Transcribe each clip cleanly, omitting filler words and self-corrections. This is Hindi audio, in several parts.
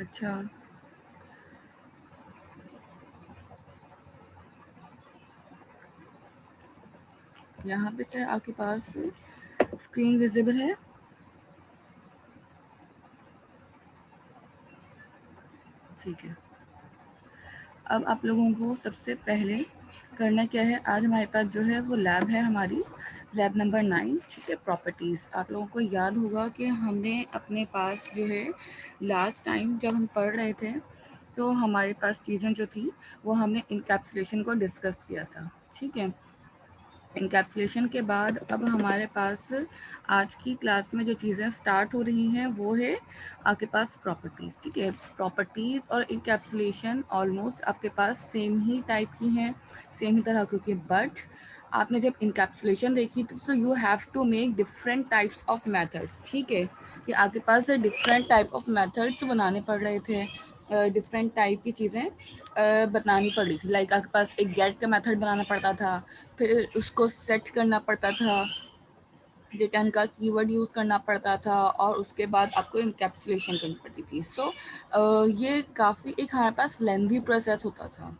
अच्छा, यहाँ पे से आपके पास स्क्रीन विजिबल है? ठीक है। अब आप लोगों को सबसे पहले करना क्या है, आज हमारे पास जो है वो लैब है, हमारी लैब नंबर 9, ठीक है, प्रॉपर्टीज़। आप लोगों को याद होगा कि हमने अपने पास जो है लास्ट टाइम जब हम पढ़ रहे थे तो हमारे पास चीज़ें जो थी वो हमने इनकैप्सुलेशन को डिस्कस किया था, ठीक है। इनकैप्सुलेशन के बाद अब हमारे पास आज की क्लास में जो चीज़ें स्टार्ट हो रही हैं वो है आपके पास प्रॉपर्टीज़, ठीक है। प्रॉपर्टीज़ और इनकैप्सुलेशन ऑलमोस्ट आपके पास सेम ही टाइप की हैं, सेम ही तरह की, बट आपने जब इनकैप्सुलेशन देखी तो you have to make different types of methods, ठीक है। कि आपके पास डिफरेंट टाइप ऑफ मेथड्स बनाने पड़ रहे थे, डिफरेंट टाइप की चीज़ें बतानी पड़ी थी। लाइक आपके पास एक गेट का मेथड बनाना पड़ता था, फिर उसको सेट करना पड़ता था, रिटर्न का कीवर्ड यूज़ करना पड़ता था, और उसके बाद आपको इनकैप्सुलेशन करनी पड़ती थी। सो ये काफ़ी एक हमारे पास लेंथी प्रोसेस होता था।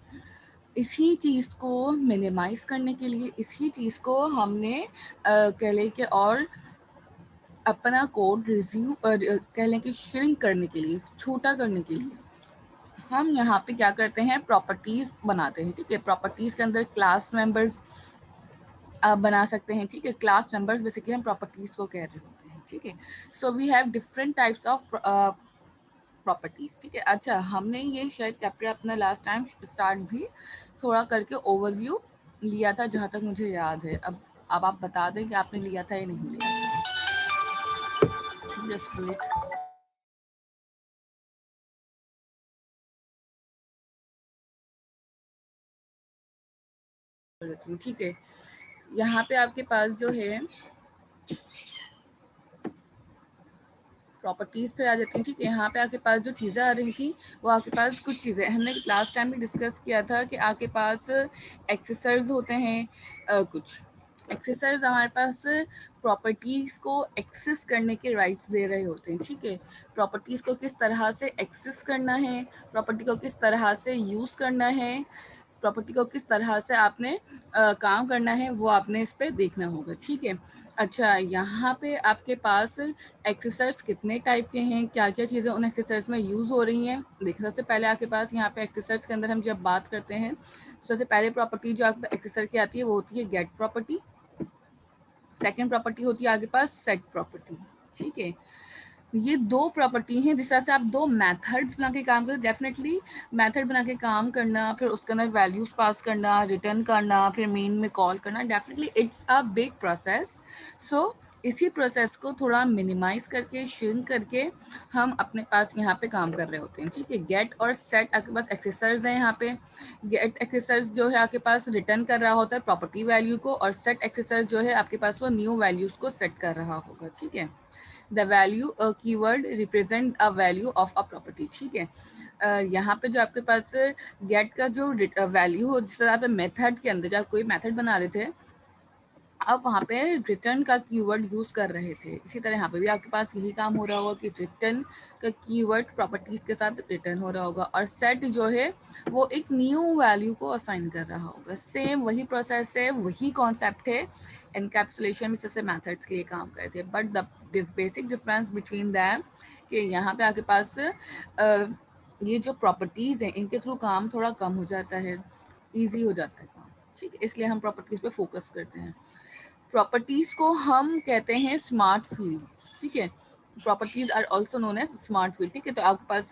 इसी चीज़ को मिनिमाइज़ करने के लिए, इसी चीज़ को हमने कह लें कि और अपना कोड रिज्यूम कह लें कि श्रिंक करने के लिए, छोटा करने के लिए हम यहाँ पे क्या करते हैं, प्रॉपर्टीज़ बनाते हैं, ठीक है। प्रॉपर्टीज़ के अंदर क्लास मेंबर्स आप बना सकते हैं, ठीक है। क्लास मेंबर्स बेसिकली हम प्रॉपर्टीज़ को कह रहे होते हैं, ठीक है। So we have different types of properties, ठीक है। अच्छा, हमने ये शायद चैप्टर अपना लास्ट टाइम स्टार्ट भी थोड़ा करके ओवरव्यू लिया था, जहाँ तक मुझे याद है। अब आप बता दें कि आपने लिया था या नहीं लिया था। Just wait. ठीक है, यहाँ पे आपके पास जो है प्रॉपर्टीज़ पे आ जाती हैं, ठीक है। यहाँ पे आपके पास जो चीज़ें आ रही थी वो आपके पास कुछ चीज़ें हमने लास्ट टाइम भी डिस्कस किया था कि आपके पास एक्सेसर्स होते हैं, कुछ एक्सेसर्स हमारे पास प्रॉपर्टीज़ को एक्सेस करने के राइट्स दे रहे होते हैं, ठीक है। प्रॉपर्टीज़ को किस तरह से एक्सेस करना है, प्रॉपर्टी को किस तरह से यूज़ करना है, प्रॉपर्टी को किस तरह से आपने काम करना है, वो आपने इस पर देखना होगा, ठीक है। अच्छा, यहाँ पे आपके पास एक्सेसर्स कितने टाइप के हैं, क्या क्या चीज़ें उन एक्सेसर्स में यूज़ हो रही हैं। देखिए, सबसे पहले आपके पास यहाँ पे एक्सेसर्स के अंदर हम जब बात करते हैं तो सबसे पहले प्रॉपर्टी जो आपके एक्सेसर की आती है वो होती है गेट प्रॉपर्टी। सेकेंड प्रॉपर्टी होती है आपके पास सेट प्रॉपर्टी, ठीक है। ये दो प्रॉपर्टी हैं, जिस तरह से आप दो मेथड्स बना के काम करें, डेफिनेटली मेथड बना के काम करना, फिर उसके अंदर वैल्यूज पास करना, रिटर्न करना, फिर मेन में कॉल करना, definitely it's a big process. So इसी प्रोसेस को थोड़ा मिनिमाइज करके, श्रिंक करके हम अपने पास यहाँ पे काम कर रहे होते हैं, ठीक है। गेट और सेट आपके पास एक्सेसर्स हैं। यहाँ पे गेट एक्सेसर्स जो है आपके पास रिटर्न कर रहा होता है प्रॉपर्टी वैल्यू को, और सेट एक्सेसर्स जो है आपके पास वो न्यू वैल्यूज को सेट कर रहा होगा, ठीक है। The value keyword represent a value of a property, ठीक है। यहाँ पे जो आपके पास गेट का जो वैल्यू हो, जिस तरह आप मेथड के अंदर जब कोई मेथड बना रहे थे, आप वहाँ पे रिटर्न का कीवर्ड यूज़ कर रहे थे, इसी तरह यहाँ पे भी आपके पास यही काम हो रहा होगा कि रिटर्न का कीवर्ड प्रॉपर्टीज़ के साथ रिटर्न हो रहा होगा, और सेट जो है वो एक न्यू वैल्यू को असाइन कर रहा होगा। सेम वही प्रोसेस है, वही कॉन्सेप्ट है। एनकैप्सुलेशन में जैसे मैथड्स के लिए काम करते हैं, but the basic difference between them कि यहाँ पे आपके पास ये जो प्रॉपर्टीज़ हैं इनके थ्रू काम थोड़ा कम हो जाता है, ईजी हो जाता है काम, ठीक है। इसलिए हम प्रॉपर्टीज़ पे फोकस करते हैं। प्रॉपर्टीज को हम कहते हैं स्मार्ट फील्ड्स, ठीक है। Properties are also known as smart field, ठीक है। तो आपके पास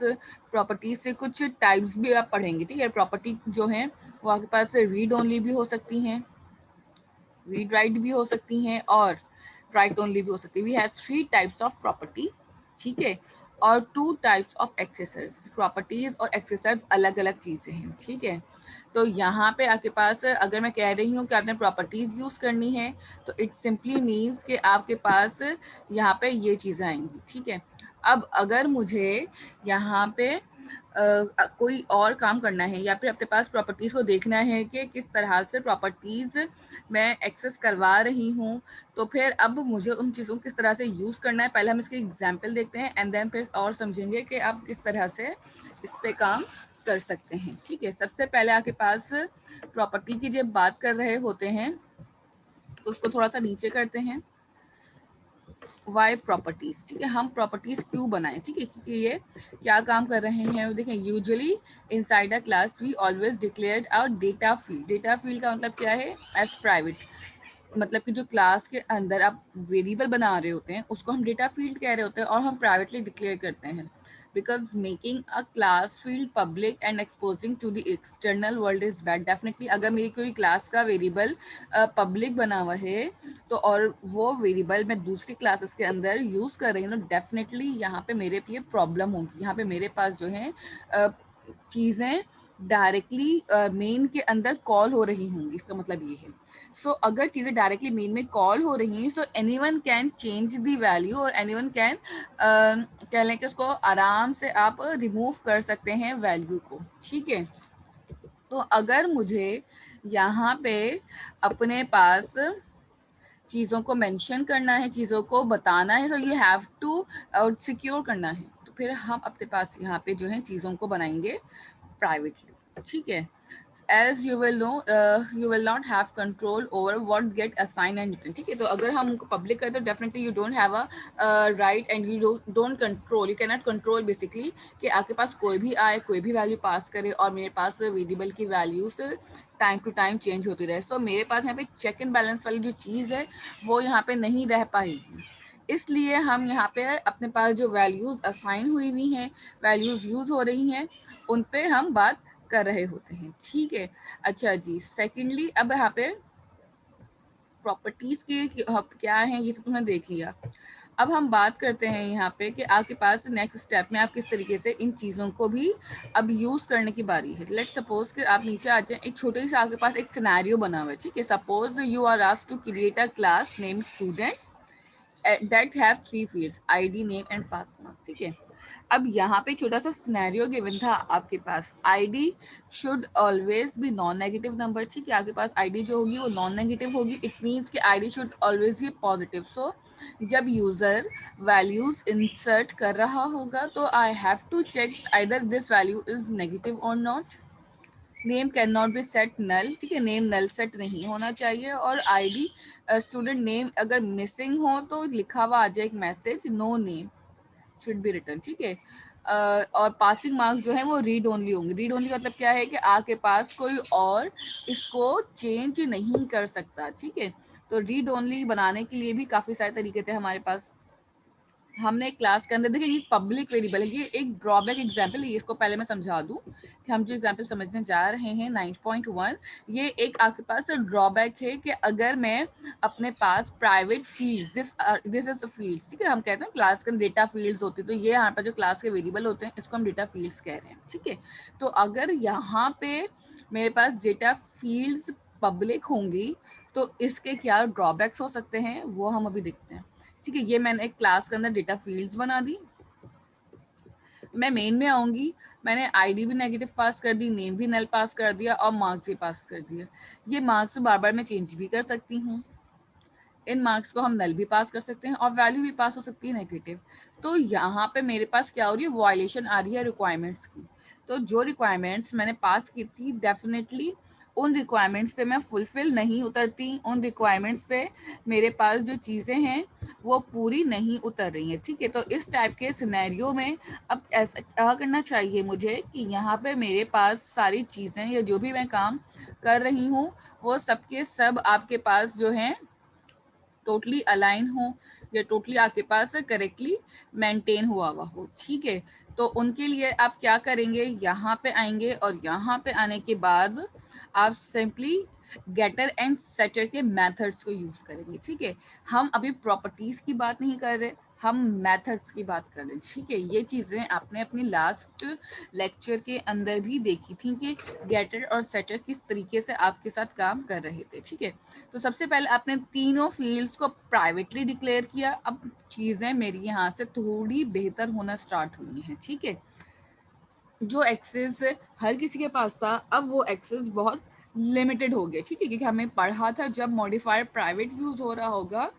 प्रॉपर्टीज से कुछ टाइप्स भी आप पढ़ेंगे, ठीक है। प्रॉपर्टी जो है वो आपके पास रीड ओनली भी हो सकती हैं, रीड राइट भी हो सकती हैं, और राइट ओनली भी हो सकती है। We have 3 types of property, ठीक है, और 2 टाइप्स ऑफ एक्सेसर्स। प्रॉपर्टीज और एक्सेसर्स अलग अलग चीज़ें हैं, ठीक है। तो यहाँ पे आपके पास अगर मैं कह रही हूँ कि आपने प्रॉपर्टीज़ यूज़ करनी है तो इट सिंपली मीन्स कि आपके पास यहाँ पे ये चीज़ें आएंगी, ठीक है। अब अगर मुझे यहाँ पे कोई और काम करना है या फिर अपने पास प्रॉपर्टीज़ को देखना है कि किस तरह से प्रॉपर्टीज़ मैं एक्सेस करवा रही हूँ, तो फिर अब मुझे उन चीज़ों को किस तरह से यूज़ करना है, पहले हम इसके एग्जांपल देखते हैं एंड देन फिर और समझेंगे कि आप किस तरह से इस पे काम कर सकते हैं। ठीक है, सबसे पहले आपके पास प्रॉपर्टी की जब बात कर रहे होते हैं तो उसको थोड़ा सा नीचे करते हैं, वाई प्रॉपर्टीज। ठीक है, हम प्रॉपर्टीज क्यों बनाएं, ठीक है, क्योंकि ये क्या काम कर रहे हैं देखें। Usually inside a class we always declared our data field. Data field का मतलब क्या है, एज प्राइवेट, मतलब कि जो क्लास के अंदर आप वेरिएबल बना रहे होते हैं उसको हम डेटा फील्ड कह रहे होते हैं और हम प्राइवेटली डिक्लेयर करते हैं, because making a class field public and exposing to the external world is bad. Definitely अगर मेरी कोई क्लास का वेरिएबल पब्लिक बना हुआ है तो और वो वेरिएबल मैं दूसरी क्लासेस के अंदर यूज़ कर रही हूँ, तो डेफिनेटली यहाँ पे मेरे लिए प्रॉब्लम होगी। यहाँ पे मेरे पास जो है चीज़ें डायरेक्टली मेन के अंदर कॉल हो रही होंगी, इसका मतलब ये है। सो अगर चीज़ें डायरेक्टली मेन में कॉल हो रही हैं so anyone can change the value और एनीवन कैन कह लें कि उसको आराम से आप रिमूव कर सकते हैं वैल्यू को। ठीक है, तो अगर मुझे यहाँ पे अपने पास चीज़ों को मेंशन करना है, चीज़ों को बताना है, तो यू हैव टू सिक्योर करना है, तो फिर हम अपने पास यहाँ पे जो है चीज़ों को बनाएंगे प्राइवेटली। ठीक है, as you will know you will not have control over what get assigned and written। ठीक है, तो अगर हम उनको पब्लिक करते हैं definitely you don't have a right and you don't control, you can not control basically कि आपके पास कोई भी आए कोई भी वैल्यू पास करे और मेरे पास वेरिएबल की values time to time change होती रहे। सो मेरे पास यहाँ पे चेक एंड बैलेंस वाली जो चीज़ है वो यहाँ पे नहीं रह पाएगी, इसलिए हम यहाँ पे अपने पास जो वैल्यूज असाइन हुई हुई हैं, वैल्यूज यूज हो रही हैं, उन पे हम बात कर रहे होते हैं। ठीक है, अच्छा जी, सेकेंडली अब यहाँ पे प्रॉपर्टीज के क्या है ये तो तुमने देख लिया। अब हम बात करते हैं यहाँ पे कि आपके पास नेक्स्ट स्टेप में आप किस तरीके से इन चीज़ों को भी अब यूज़ करने की बारी है। लेट्स सपोज कि आप नीचे आ जाए, एक छोटे से आपके पास एक सिनेरियो बना हुआ है। ठीक है, suppose you are asked to create a class name student that have three fields id name and pass marks। ठीक है, अब यहाँ पे छोटा सा सिनेरियो गिवन था आपके पास, id should always be non negative number. ठीक है, आपके पास id जो होगी वो नॉन नेगेटिव होगी, इट मीन्स कि id should always be positive. So जब यूजर वैल्यूज इंसर्ट कर रहा होगा तो I have to check either this value is negative or not. Name can not be set null. ठीक है, नेम नल सेट नहीं होना चाहिए और आईडी स्टूडेंट नेम अगर मिसिंग हो तो लिखा हुआ आ जाए एक message, no name should be return. ठीक है, और पासिंग मार्क्स जो है वो रीड ओनली होंगे। रीड ओनली मतलब क्या है कि आपके पास कोई और इसको चेंज नहीं कर सकता। ठीक है, तो रीड ओनली बनाने के लिए भी काफ़ी सारे तरीके थे हमारे पास। हमने क्लास के अंदर देखिए ये पब्लिक वेरिएबल है, ये एक ड्रॉबैक एग्जाम्पल है, इसको पहले मैं समझा दूं कि हम जो एग्जाम्पल समझने जा रहे हैं 9.1, ये एक आपके पास ड्रॉबैक है कि अगर मैं अपने पास private field this is field, ठीक है, हम कहते हैं क्लास के अंदर डेटा फील्ड्स होती है, तो ये यहाँ पर जो क्लास के वेरिएबल होते हैं इसको हम डेटा फील्ड्स कह रहे हैं। ठीक है, तो अगर यहाँ पे मेरे पास डेटा फील्ड्स पब्लिक होंगी तो इसके क्या ड्रॉबैक्स हो सकते हैं वो हम अभी देखते हैं। ठीक है, ये मैंने एक क्लास के अंदर डेटा फील्ड्स बना दी, मैं मेन में आऊंगी, मैंने आईडी भी नेगेटिव पास कर दी, नेम भी नल पास कर दिया और मार्क्स भी पास कर दिया। ये मार्क्स बार बार मैं चेंज भी कर सकती हूँ, इन मार्क्स को हम नल भी पास कर सकते हैं और वैल्यू भी पास हो सकती है नेगेटिव। तो यहाँ पे मेरे पास क्या हो रही है, वायलेशन आ रही है रिक्वायरमेंट्स की। तो जो रिक्वायरमेंट्स मैंने पास की थी डेफिनेटली उन रिक्वायरमेंट्स पे मैं फुलफिल नहीं उतरती, उन रिक्वायरमेंट्स पे मेरे पास जो चीज़ें हैं वो पूरी नहीं उतर रही हैं। ठीक है, तो इस टाइप के सिनेरियो में अब ऐसा क्या करना चाहिए मुझे कि यहाँ पे मेरे पास सारी चीज़ें या जो भी मैं काम कर रही हूँ वो सबके सब आपके पास जो हैं टोटली अलाइन हो या टोटली आपके पास करेक्टली मेंटेन हुआ हुआ हो। ठीक है, तो उनके लिए आप क्या करेंगे, यहाँ पे आएंगे और यहाँ पे आने के बाद आप सिंपली गेटर एंड सेटर के मेथड्स को यूज करेंगे। ठीक है, हम अभी प्रॉपर्टीज की बात नहीं कर रहे, हम मेथड्स की बात कर रहे हैं। ठीक है, ये चीज़ें आपने अपनी लास्ट लेक्चर के अंदर भी देखी थी कि गेटर और सेटर किस तरीके से आपके साथ काम कर रहे थे। ठीक है, तो सबसे पहले आपने तीनों फील्ड्स को प्राइवेटली डिक्लेयर किया। अब चीज़ें मेरी यहाँ से थोड़ी बेहतर होना स्टार्ट हुई हैं। ठीक है, जो एक्सेस हर किसी के पास था, अब वो एक्सेस बहुत लिमिटेड हो गया, ठीक है, क्योंकि हमें पढ़ा था जब मॉडिफायर प्राइवेट यूज हो रहा होगा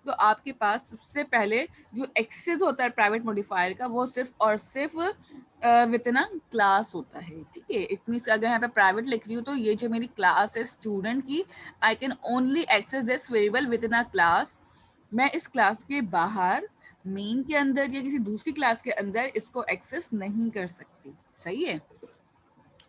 तो आपके पास सबसे पहले जो एक्सेस होता है प्राइवेट मॉडिफायर का वो सिर्फ और सिर्फ विद इन क्लास होता है, ठीक है। इट मीन्स अगर यहाँ पे प्राइवेट लिख रही हूँ तो ये जो मेरी क्लास है स्टूडेंट की, I can only access this variable within a class. मैं इस क्लास के बाहर मेन के अंदर या किसी दूसरी क्लास के अंदर इसको एक्सेस नहीं कर सकती, सही है।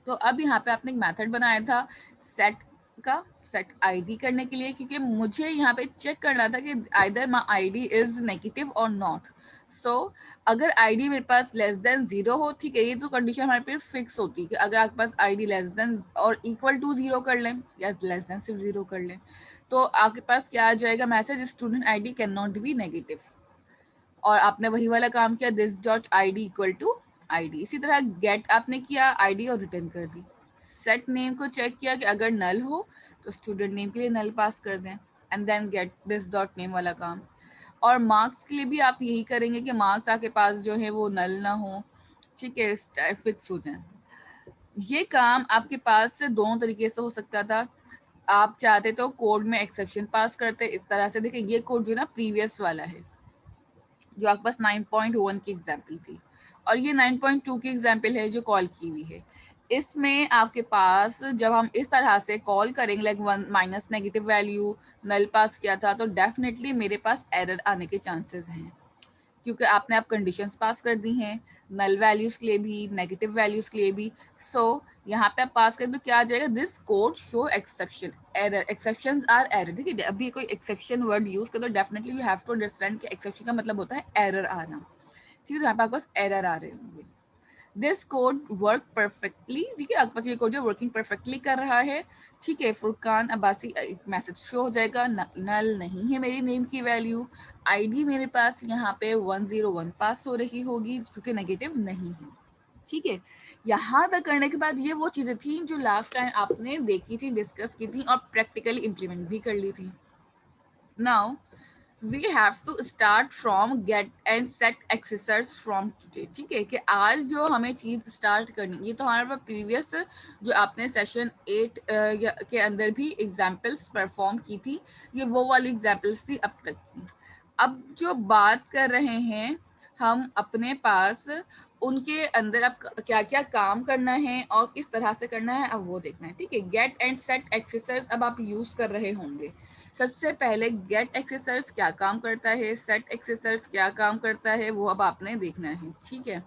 तो अब यहाँ पे आपने एक मेथड बनाया था सेट का, सेट आईडी करने के लिए, क्योंकि मुझे यहाँ पे चेक करना था कि either my ID is negative or not. सो अगर आईडी मेरे पास लेस देन 0 हो, ठीक है, ये तो कंडीशन हमारे पे फिक्स होती है कि अगर आपके पास आईडी लेस देन और इक्वल टू 0 कर लें या लेस देन सिर्फ 0 कर लें तो आपके पास क्या आ जाएगा message, student ID can not be negative. और आपने वही वाला काम किया, this dot I D equal to I D. इसी तरह गेट आपने किया आईडी और रिटर्न कर दी। सेट नेम को चेक किया कि अगर नल हो तो स्टूडेंट नेम के लिए नल पास कर दें, and then get this dot name वाला काम। और मार्क्स के लिए भी आप यही करेंगे कि मार्क्स आपके पास जो है वो नल ना हो, ठीक है, फिक्स हो जाए। ये काम आपके पास से दोनों तरीके से हो सकता था। आप चाहते तो कोड में एक्सेप्शन पास करते इस तरह से, देखिए ये कोड जो ना प्रीवियस वाला है जो आपके पास 9.1 की एग्जाम्पल थी, और ये 9.2 की एग्जाम्पल है जो कॉल की हुई है। इसमें आपके पास जब हम इस तरह से कॉल करेंगे like one minus negative value null pass किया था तो डेफिनेटली मेरे पास एरर आने के चांसेस हैं, क्योंकि आपने आप कंडीशंस पास कर दी हैं नल वैल्यूज के लिए भी नेगेटिव वैल्यूज के लिए भी। सो यहाँ पे आप पास करें तो क्या आ जाएगा, this code show exception error, exceptions are error, ठीक है। अभी कोई एक्सेप्शन वर्ड यूज कर तो definitely you have to understand कि एक्सेप्शन का मतलब होता है एरर आना, ठीक है। तो यहाँ पे आपके पास एरर आ रहे होंगे। दिस कोड वर्क परफेक्टली, ठीक है, आपके पास ये कोड जो वर्किंग परफेक्टली कर रहा है, ठीक है। फुरकान अब्बासी मैसेज शो हो जाएगा, नल नहीं है मेरी नेम की वैल्यू, आईडी मेरे पास यहाँ पे 101 पास हो रही होगी क्योंकि नेगेटिव नहीं है, ठीक है। यहाँ तक करने के बाद ये वो चीज़ें थी जो लास्ट टाइम आपने देखी थी, डिस्कस की थी और प्रैक्टिकली इम्प्लीमेंट भी कर ली थी। Now we have to start from get and set accessors from today, ठीक है, कि आज जो हमें चीज़ स्टार्ट करनी, ये तो हमारे पास प्रीवियस जो आपने सेशन 8 के अंदर भी एग्जाम्पल्स परफॉर्म की थी, ये वो वाली एग्जाम्पल्स थी अब तक की। अब जो बात कर रहे हैं हम अपने पास उनके अंदर अब क्या क्या काम करना है और किस तरह से करना है अब वो देखना है, ठीक है। गेट एंड सेट एक्सेसर्स अब आप यूज कर रहे होंगे। सबसे पहले गेट एक्सेसर्स क्या काम करता है, सेट एक्सेसर्स क्या काम करता है, वो अब आपने देखना है, ठीक है।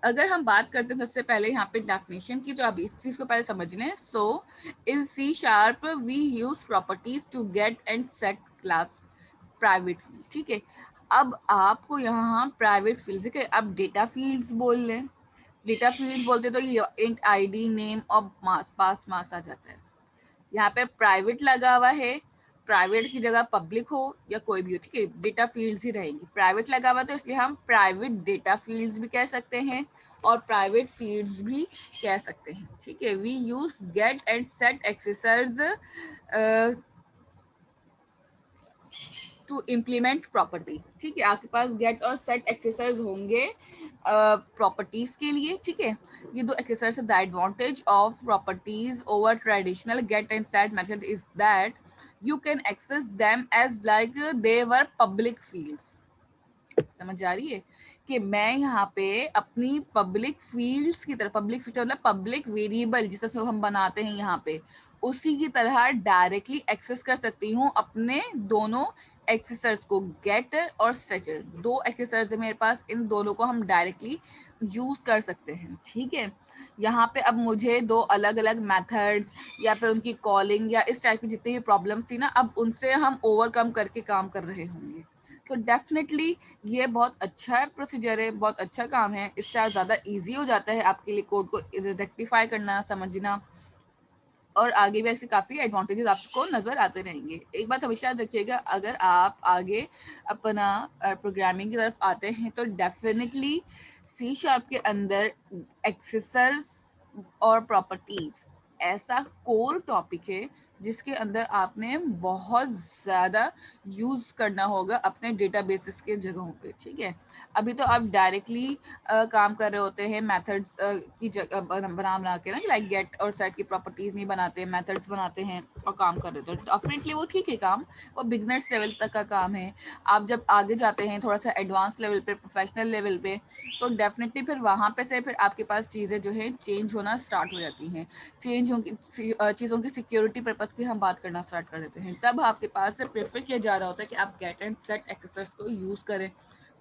अगर हम बात करते हैं सबसे पहले यहाँ पे डेफिनेशन की, तो आप इस चीज को पहले समझ लें। So in C sharp we use properties to get and set class private field, ठीक है। अब आपको यहाँ प्राइवेट फील्ड, ठीक है, अब डेटा फील्ड्स बोल लें, डेटा फील्ड बोलते तो ये इंट आईडी नेम और मार्क्स पास मार्क्स आ जाता है। यहाँ पे प्राइवेट लगा हुआ है, प्राइवेट की जगह पब्लिक हो या कोई भी हो, ठीक है, डेटा फील्ड्स ही रहेंगी। प्राइवेट लगा हुआ तो इसलिए हम प्राइवेट डेटा फील्ड्स भी कह सकते हैं और प्राइवेट फील्ड्स भी कह सकते हैं, ठीक है। We use get and set accessors to implement property, ठीक है। आपके पास गेट और सेट एक्सेसर्स होंगे प्रॉपर्टीज के लिए, ठीक है। ये दो accessors the advantage of properties over traditional get and set method is that you can access them as like they were public fields. समझ आ रही है कि मैं यहाँ पे अपनी पब्लिक फील्ड्स की तरह, पब्लिक फील्ड मतलब पब्लिक वेरिएबल जिसे हम बनाते हैं यहाँ पे, उसी की तरह डायरेक्टली एक्सेस कर सकती हूँ अपने दोनों एक्सेसर्स को, गेटर और सेटर। दो एक्सेसर्स है मेरे पास, इन दोनों को हम डायरेक्टली यूज कर सकते हैं, ठीक है। यहाँ पे अब मुझे दो अलग अलग मेथड्स या फिर उनकी कॉलिंग या इस टाइप की जितनी भी प्रॉब्लम्स थी ना, अब उनसे हम ओवरकम करके काम कर रहे होंगे। तो डेफिनेटली ये बहुत अच्छा प्रोसीजर है, बहुत अच्छा काम है, इससे ज़्यादा इजी हो जाता है आपके लिए कोड को रेक्टिफाई करना, समझना, और आगे भी ऐसे काफ़ी एडवांटेजेस आपको नज़र आते रहेंगे। एक बात हमेशा याद रखिएगा, अगर आप आगे अपना प्रोग्रामिंग की तरफ आते हैं तो डेफिनेटली सी शार्प के अंदर एक्सेसर्स और प्रॉपर्टीज ऐसा कोर टॉपिक है जिसके अंदर आपने बहुत ज़्यादा यूज़ करना होगा अपने डेटाबेसेस के जगहों पे, ठीक है। अभी तो आप डायरेक्टली काम कर रहे होते हैं मेथड्स की जगह बना के ना, लाइक गेट और सेट की प्रॉपर्टीज़ नहीं बनाते, मेथड्स बनाते हैं और काम कर रहे होते हैं। डेफिनेटली वो ठीक है काम, वो बिगनर्स लेवल तक का काम है। आप जब आगे जाते हैं थोड़ा सा एडवांस लेवल पे, प्रोफेशनल लेवल पे, तो डेफिनेटली फिर वहाँ पे से फिर आपके पास चीज़ें जो है चेंज होना स्टार्ट हो जाती हैं। चेंज होंगी चीज़ों की सिक्योरिटी पर्पज़ की हम बात करना स्टार्ट कर देते हैं। तब आपके पास से प्रेफर किया जा रहा होता है कि आप गेट एंड सेट एक्सेसर्स को यूज़ करें,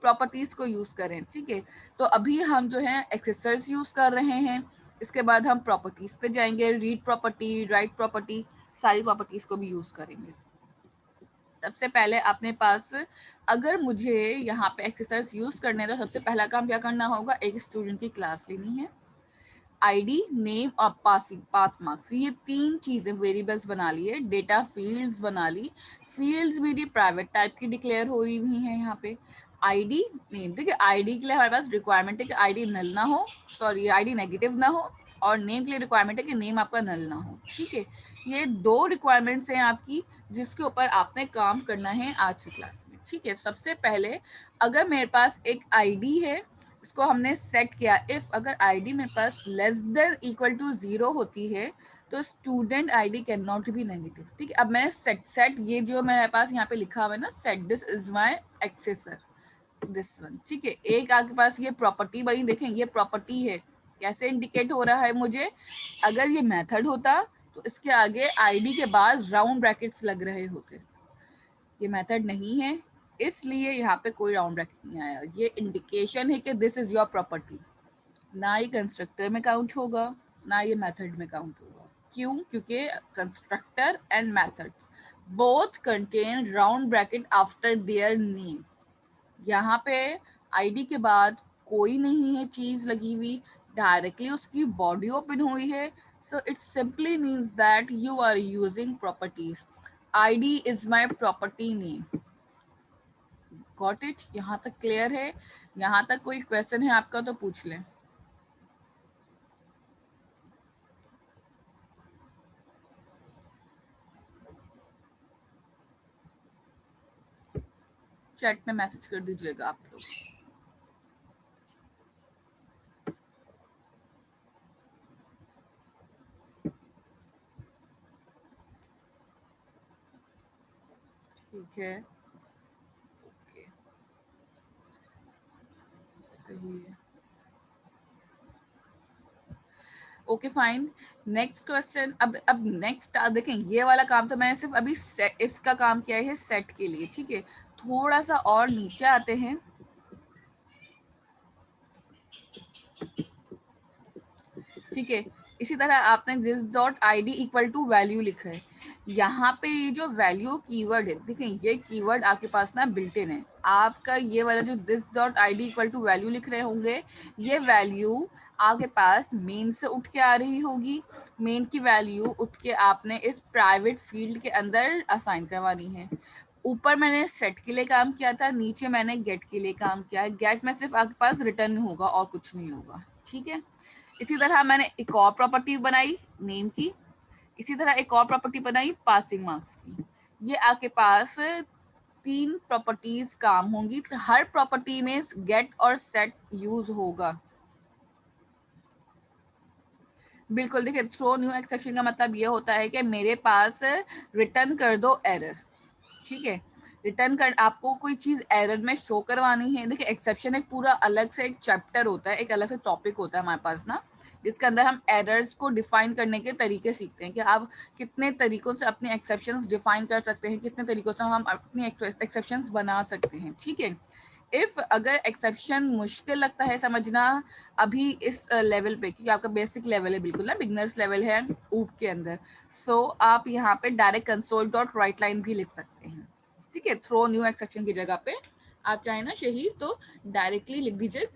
प्रॉपर्टीज़ को यूज़ करें, ठीक है। तो अभी हम जो है एक्सेसर्स यूज़ कर रहे हैं, इसके बाद हम प्रॉपर्टीज़ पे जाएंगे, रीड प्रॉपर्टी, राइट प्रॉपर्टी, सारी प्रॉपर्टीज़ को भी यूज़ करेंगे। सबसे पहले अपने पास, अगर मुझे यहाँ पे एक्सेसर्स यूज़ करने हैं तो सबसे पहला काम क्या करना होगा, एक स्टूडेंट की क्लास लेनी है, आईडी, नेम और पास मार्क्स, ये 3 चीज़ें वेरिएबल्स बना लिए, डेटा फील्ड्स बना ली। फील्ड्स मेरी प्राइवेट टाइप की डिक्लेयर हुई हुई है यहाँ पे। आईडी, नेम, ठीक है। आईडी के लिए हमारे पास रिक्वायरमेंट है कि आईडी नल ना हो, सॉरी आईडी नेगेटिव ना हो, और नेम के लिए रिक्वायरमेंट है कि नेम आपका नल ना हो, ठीक है। ये 2 रिक्वायरमेंट्स हैं आपकी, जिसके ऊपर आपने काम करना है आज की क्लास में, ठीक है। सबसे पहले अगर मेरे पास एक आईडी है, इसको हमने सेट किया, इफ अगर आईडी मेरे पास लेस देन इक्वल टू 0 होती है तो student ID can not be negative, ठीक है। अब मैंने सेट ये जो मेरे पास यहाँ पे लिखा हुआ है ना, set this is my एक्सेसर, this one, ठीक है। एक आपके पास ये प्रॉपर्टी बनी, देखें ये प्रॉपर्टी है, कैसे इंडिकेट हो रहा है मुझे, अगर ये मेथड होता तो इसके आगे आईडी के बाद राउंड ब्रैकेट्स लग रहे होते, ये मेथड नहीं है इसलिए यहाँ पे कोई राउंड ब्रैकेट नहीं आया। ये इंडिकेशन है कि दिस इज योर प्रॉपर्टी, ना ये कंस्ट्रक्टर में काउंट होगा ना ये मेथड में काउंट होगा। क्यों? क्योंकि constructor and methods both contain round bracket after their name. यहाँ पे आईडी के बाद कोई नहीं है चीज लगी हुई, डायरेक्टली उसकी बॉडी ओपन हुई है, so it simply means that you are using properties. ID is my property name. Got it? यहाँ तक क्लियर है? यहाँ तक कोई क्वेश्चन है आपका तो पूछ लें। चैट में मैसेज कर दीजिएगा आप लोग। ठीक है, ओके, सही है, ओके फाइन। नेक्स्ट क्वेश्चन, अब नेक्स्ट देखें, ये वाला काम तो मैंने सिर्फ अभी इफ का काम किया है सेट के लिए, ठीक है। थोड़ा सा और नीचे आते हैं, ठीक है। इसी तरह आपने this dot ID equal to value लिखा है, यहाँ पे ये जो वैल्यू कीवर्ड है, देखें ये कीवर्ड आपके पास ना बिल्ट इन है। आपका ये वाला जो this dot ID equal to value लिख रहे होंगे, ये वैल्यू आपके पास मेन से उठ के आ रही होगी, मेन की वैल्यू उठ के आपने इस प्राइवेट फील्ड के अंदर असाइन करवानी है। ऊपर मैंने सेट के लिए काम किया था, नीचे मैंने गेट के लिए काम किया है। गेट में सिर्फ आपके पास रिटर्न होगा और कुछ नहीं होगा, ठीक है। इसी तरह मैंने एक और प्रॉपर्टी बनाई नेम की, इसी तरह एक और प्रॉपर्टी बनाई पासिंग मार्क्स की। ये आपके पास 3 प्रॉपर्टीज काम होंगी, तो हर प्रॉपर्टी में गेट और सेट यूज होगा। बिल्कुल, देखिए थ्रो न्यू एक्सेप्शन का मतलब ये होता है कि मेरे पास रिटर्न कर दो एरर, ठीक है। रिटर्न कर, आपको कोई चीज एरर में शो करवानी है। देखिए एक्सेप्शन एक पूरा अलग से एक चैप्टर होता है, एक अलग से टॉपिक होता है हमारे पास ना, जिसके अंदर हम एरर्स को डिफाइन करने के तरीके सीखते हैं कि आप कितने तरीकों से अपने एक्सेप्शंस डिफाइन कर सकते हैं, कितने तरीकों से हम अपनी एक्सेप्शंस बना सकते हैं, ठीक है। इफ अगर एक्सेप्शन मुश्किल लगता है समझना अभी इस लेवल पे, क्योंकि आपका बेसिक लेवल है, बिल्कुल ना बिगनर्स लेवल है ऊप के अंदर, सो आप यहाँ पे direct console dot write line भी लिख सकते हैं, ठीक है। थ्रो न्यू एक्सेप्शन की जगह पे आप चाहे ना शहीद तो डायरेक्टली लिख दीजिए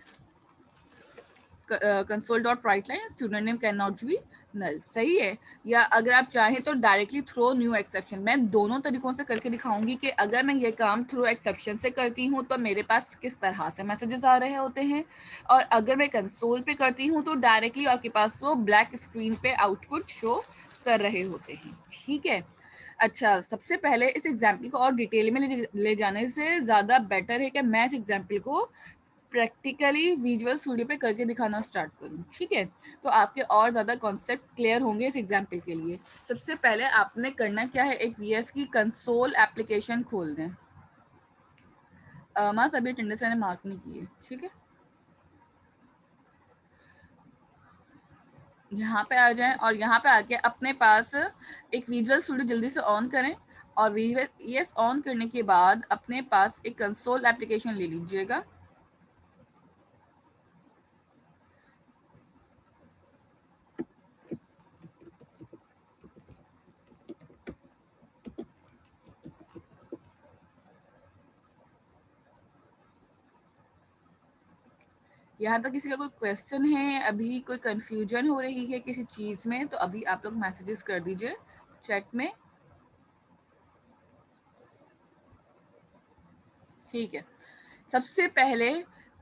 console dot write line student name can not be null, सही है। या अगर आप चाहें तो डायरेक्टली थ्रो न्यू एक्सेप्शन, मैं दोनों तरीकों से करके दिखाऊंगी कि अगर मैं ये काम थ्रू एक्सेप्शन से करती हूँ तो मेरे पास किस तरह से मैसेजेस आ रहे होते हैं, और अगर मैं कंसोल पे करती हूँ तो डायरेक्टली आपके पास वो ब्लैक स्क्रीन पे आउटपुट शो कर रहे होते हैं। ठीक है। अच्छा, सबसे पहले इस एग्जाम्पल को और डिटेल में ले जाने से ज़्यादा बेटर है कि मैं इस एग्जाम्पल को प्रैक्टिकली विजुअल स्टूडियो पे करके दिखाना स्टार्ट करूँ, ठीक है। तो आपके और ज़्यादा कॉन्सेप्ट क्लियर होंगे इस एग्जाम्पल के लिए। सबसे पहले आपने करना क्या है, एक वीएस की कंसोल एप्लीकेशन खोल दें। माँ सभी अटेंडेंस मैंने मार्क नहीं किए, ठीक है। यहाँ पे आ जाएं और यहाँ पे आके अपने पास एक विजुअल स्टूडियो जल्दी से ऑन करें और वीएस ऑन करने के बाद अपने पास एक कंसोल एप्लीकेशन ले लीजिएगा। यहाँ तक किसी का कोई क्वेश्चन है, अभी कोई कंफ्यूजन हो रही है किसी चीज़ में, तो अभी आप लोग मैसेजेस कर दीजिए चैट में, ठीक है। सबसे पहले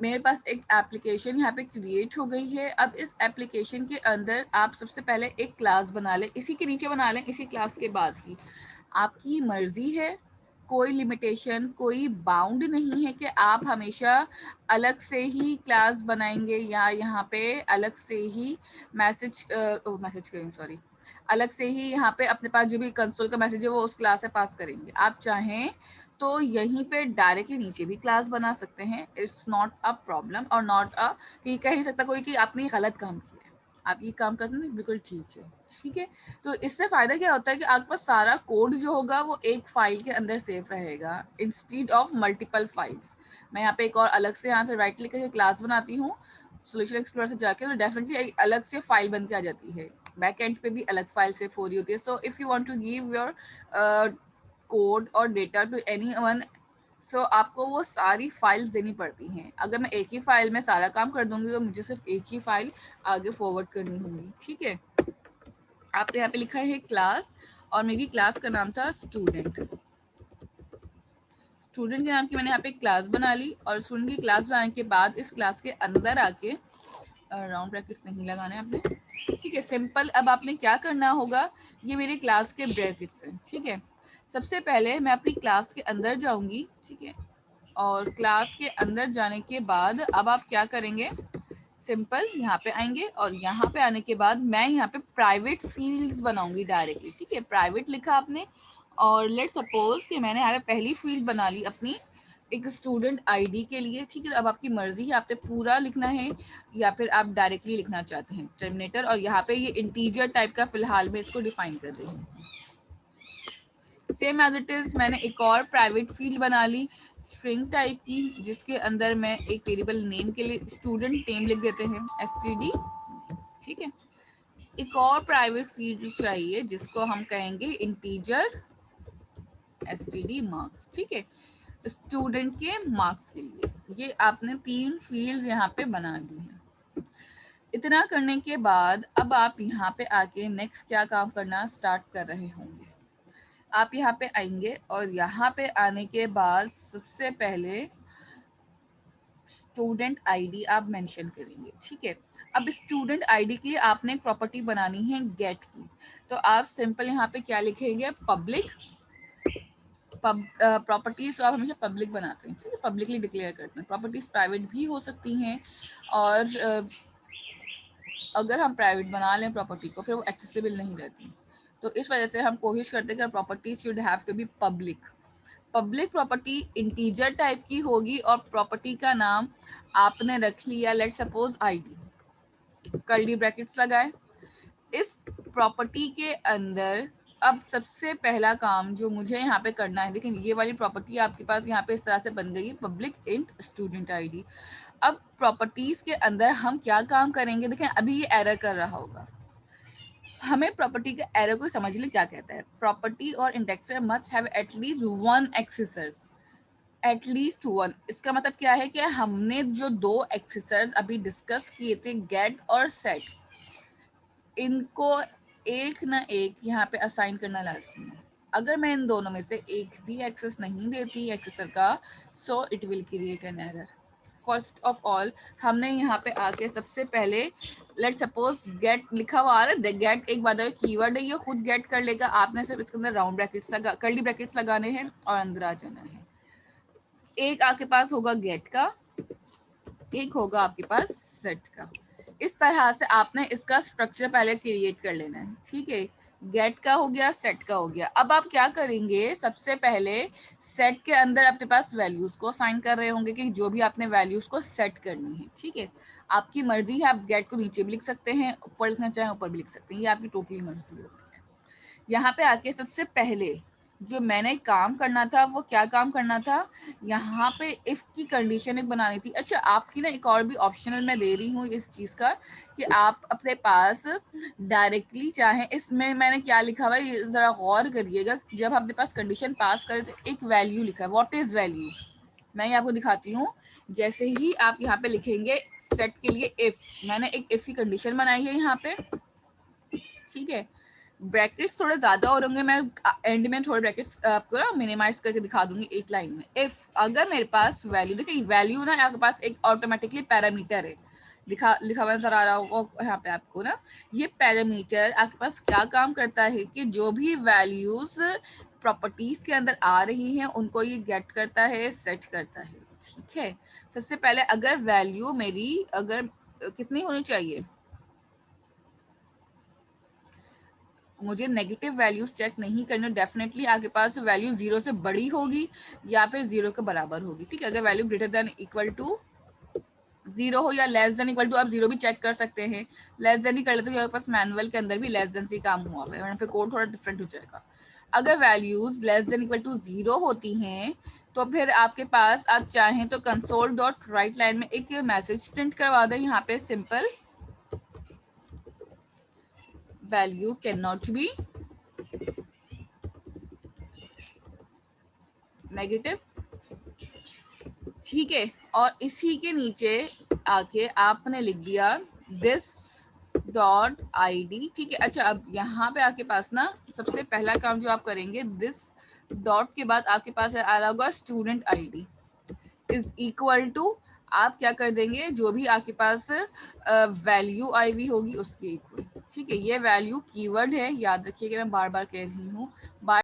मेरे पास एक एप्लीकेशन यहाँ पे क्रिएट हो गई है। अब इस एप्लीकेशन के अंदर आप सबसे पहले एक क्लास बना लें, इसी के नीचे बना लें, इसी क्लास के बाद ही आपकी मर्जी है, कोई लिमिटेशन, कोई बाउंड नहीं है कि आप हमेशा अलग से ही क्लास बनाएंगे या यहाँ पे अलग से ही मैसेज करें, सॉरी, अलग से ही यहाँ पे अपने पास जो भी कंसोल का मैसेज है वो उस क्लास से पास करेंगे। आप चाहें तो यहीं पे डायरेक्टली नीचे भी क्लास बना सकते हैं, इट्स नॉट अ प्रॉब्लम और नॉट अ कि कह नहीं सकता कोई कि आपने गलत काम किया है, आप ये काम करते हैं बिल्कुल ठीक है, ठीक है। तो इससे फायदा क्या होता है कि आपके पास सारा कोड जो होगा वो एक फाइल के अंदर सेव रहेगा इंस्टीड ऑफ मल्टीपल फाइल्स। मैं यहाँ पे एक और अलग से यहाँ से राइट क्लिक करके क्लास बनाती हूँ सोल्यूशन एक्सप्लोरर से जाके, तो डेफिनेटली एक अलग से फाइल बन के आ जाती है, बैक एंड पे भी अलग फाइल सेव हो रही होती है। So if you want to give your code और डेटा टू एनीवन, सो आपको वो सारी फाइल्स देनी पड़ती हैं। अगर मैं एक ही फाइल में सारा काम कर दूंगी तो मुझे सिर्फ एक ही फाइल आगे फॉरवर्ड करनी होगी, ठीक है। आपने यहाँ पे लिखा है क्लास और मेरी क्लास का नाम था स्टूडेंट। स्टूडेंट के नाम की मैंने यहाँ पे क्लास बना ली और स्टूडेंट की क्लास बनाने के बाद इस क्लास के अंदर आके राउंड ब्रैकेट्स नहीं लगाने आपने, ठीक है। सिंपल, अब आपने क्या करना होगा, ये मेरी क्लास के ब्रैकेट्स हैं, ठीक है। सबसे पहले मैं अपनी क्लास के अंदर जाऊंगी, ठीक है, और क्लास के अंदर जाने के बाद अब आप क्या करेंगे, सिंपल यहाँ पे आएंगे और यहाँ पे आने के बाद मैं यहाँ पे प्राइवेट फील्ड्स बनाऊंगी डायरेक्टली, ठीक है। प्राइवेट लिखा आपने और लेट सपोज कि मैंने यहाँ पे पहली फील्ड बना ली अपनी एक स्टूडेंट आईडी के लिए, ठीक है। अब आपकी मर्जी है, आपने पूरा लिखना है या फिर आप डायरेक्टली लिखना चाहते हैं टर्मिनेटर, और यहाँ पे ये इंटीजर टाइप का फिलहाल मैं इसको डिफाइन कर रही हूँ। सेम एज इट इज मैंने एक और प्राइवेट फील्ड बना ली स्ट्रिंग टाइप की, जिसके अंदर मैं एक वेरिएबल नेम के लिए स्टूडेंट नेम लिख देते हैं std, ठीक है। एक और प्राइवेट फील्ड चाहिए जिसको हम कहेंगे इंटीजर std मार्क्स, ठीक है, स्टूडेंट के मार्क्स के लिए। ये आपने 3 फील्ड्स यहाँ पे बना ली हैं। इतना करने के बाद अब आप यहाँ पे आके नेक्स्ट क्या काम करना स्टार्ट कर रहे होंगे, आप यहाँ पे आएंगे और यहाँ पे आने के बाद सबसे पहले स्टूडेंट आईडी आप मेंशन करेंगे, ठीक है। अब स्टूडेंट आईडी के लिए आपने एक प्रॉपर्टी बनानी है गेट की, तो आप सिंपल यहाँ पे क्या लिखेंगे, पब्लिक प्रॉपर्टीज आप हमेशा पब्लिक बनाते हैं, ठीक है, पब्लिकली डिक्लेयर करते हैं। प्रॉपर्टीज प्राइवेट भी हो सकती हैं और अगर हम प्राइवेट बना लें प्रॉपर्टी को फिर वो एक्सेसिबल नहीं रहती, तो इस वजह से हम कोशिश करते हैं कि property should have to be public. Public property integer type की होगी और प्रॉपर्टी का नाम आपने रख लिया let suppose ID, curly brackets लगाए। इस प्रॉपर्टी के अंदर अब सबसे पहला काम जो मुझे यहाँ पे करना है, लेकिन ये वाली प्रॉपर्टी आपके पास यहाँ पे इस तरह से बन गई है पब्लिक इंट स्टूडेंट आईडी। अब प्रॉपर्टीज के अंदर हम क्या काम करेंगे, देखें अभी ये एरर कर रहा होगा, हमें प्रॉपर्टी के एरर को समझ ले क्या कहता है। प्रॉपर्टी और indexer must have at least one accessors, at least one, इसका मतलब क्या है कि हमने जो 2 एक्सेसर्स अभी डिस्कस किए थे गेट और सेट, इनको एक ना एक यहाँ पे असाइन करना लाजमी है। अगर मैं इन दोनों में से एक भी एक्सेस नहीं देती एक्सेसर का, so it will create an error. First of all हमने यहाँ पे आके सबसे पहले लेट सपोज गेट लिखा हुआ आ रहा है, गेट एक बार कीवर्ड है, ये खुद गेट कर लेगा, आपने सिर्फ इसके अंदर राउंड ब्रैकेट्स लगा कर्ली ब्रैकेट्स लगाने हैं और अंदर आ जाना है। एक आपके पास होगा गेट का, एक होगा आपके पास सेट का। इस तरह से आपने इसका स्ट्रक्चर पहले क्रिएट कर लेना है, ठीक है। गेट का हो गया, सेट का हो गया। अब आप क्या करेंगे, सबसे पहले सेट के अंदर अपने पास वैल्यूज को असाइन कर रहे होंगे कि जो भी आपने वैल्यूज को सेट करनी है, ठीक है। आपकी मर्जी है, आप गेट को नीचे भी लिख सकते हैं, ऊपर लिखना चाहें ऊपर भी लिख सकते हैं, ये आपकी टोटली मर्जी है। यहाँ पे आके सबसे पहले जो मैंने काम करना था वो क्या काम करना था, यहाँ पे इफ की कंडीशन एक बनानी थी। अच्छा, आपकी ना एक और भी ऑप्शनल मैं दे रही हूँ इस चीज़ का कि आप अपने पास डायरेक्टली चाहें, इसमें मैंने क्या लिखा हुआ है ज़रा गौर करिएगा। जब अपने पास कंडीशन पास करें तो एक वैल्यू लिखा है, व्हाट इज़ वैल्यू, मैं ये आपको दिखाती हूँ। जैसे ही आप यहाँ पे लिखेंगे सेट के लिए इफ, मैंने एक इफ की कंडीशन बनाई है यहाँ पे, ठीक है। ब्रैकेट्स थोड़े ज्यादा और होंगे, मैं एंड में थोड़े ब्रैकेट्स आपको ना मिनिमाइज करके दिखा दूंगी एक लाइन में। इफ अगर मेरे पास वैल्यू, देखिए वैल्यू ना आपके पास एक ऑटोमेटिकली पैरामीटर है, लिखा हुआ नजर आ रहा होगा यहाँ पे आपको ना। ये पैरामीटर आपके पास क्या काम करता है कि जो भी वैल्यूज प्रॉपर्टीज के अंदर आ रही हैं उनको ये गेट करता है, सेट करता है, ठीक है। सबसे पहले अगर वैल्यू मेरी अगर कितनी होनी चाहिए, मुझे नेगेटिव वैल्यूज चेक नहीं करना, डेफिनेटली आपके पास वैल्यू 0 से बड़ी होगी या फिर 0 के बराबर होगी, ठीक है। अगर value greater than equal to 0 हो या लेस देन इक्वल टू, आप 0 भी चेक कर सकते हैं, लेस देन ही कर लेते हो, आपके पास मैनुअल के अंदर भी लेस देन से काम हुआ है, वहाँ पे कोड थोड़ा डिफरेंट हो जाएगा। अगर values less than equal to 0 होती हैं तो फिर आपके पास, आप चाहें तो कंसोल डॉट राइट लाइन में एक मैसेज प्रिंट करवा दें, यहाँ पे simple value can not be negative, ठीक है। और इसी के नीचे आके आपने लिख दिया दिस डॉट ID, ठीक है। अच्छा, अब यहाँ पे आपके पास ना सबसे पहला काम जो आप करेंगे, दिस डॉट के बाद आपके पास आ रहा होगा student ID is equal to, आप क्या कर देंगे, जो भी आपके पास वैल्यू आई हुई होगी उसके इक्वल, ठीक है। ये वैल्यू कीवर्ड है, याद रखिएगा, मैं बार बार कह रही हूँ,